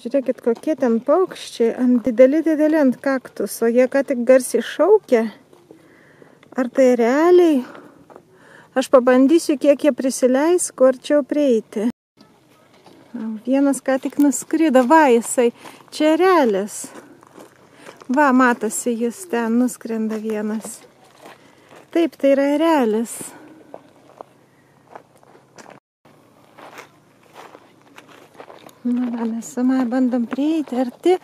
Žiūrėkit, kokie ten paukščiai, dideli ant kaktuso, jie ką tik garsiai šaukia. Ar tai realiai? Aš pabandysiu, kiek jie prisileis, kuo arčiau prieiti. Vienas ką tik nuskrido, va jisai, čia erelis. Va, matosi, jis ten nuskrenda vienas. Taip, tai yra erelis. Na, mes su Maja bandom prieiti arti.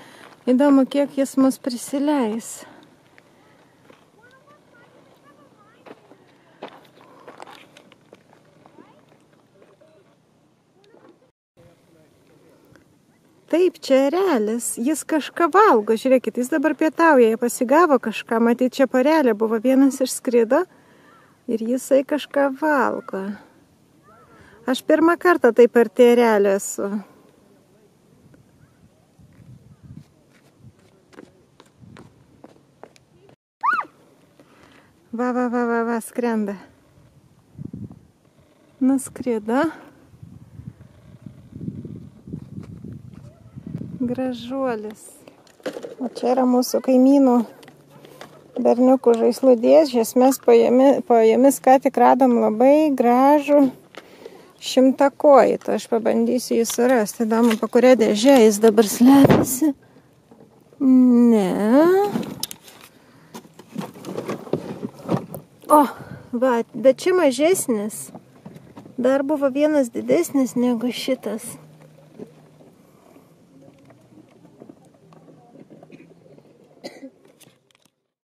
Įdomu, kiek jis mus prisileis. Taip, čia erelis. Jis kažką valgo. Žiūrėkit, jis dabar pietauja. Jie pasigavo kažką. Matyt, čia porelė buvo. Vienas išskrido ir jisai kažką valgo. Aš pirmą kartą taip arti erelio esu. Va, skrenda. Nuskrido. Gražuolis. O čia yra mūsų kaimynų berniukų žaislų dėžės. Mes po jomis ką tik radom labai gražų šimtakojį. Tai aš pabandysiu jį surasti. Įdomu, po kuria dėžė jis dabar slepiasi. Ne. O, va, bet čia mažesnis. Dar buvo vienas didesnis negu šitas.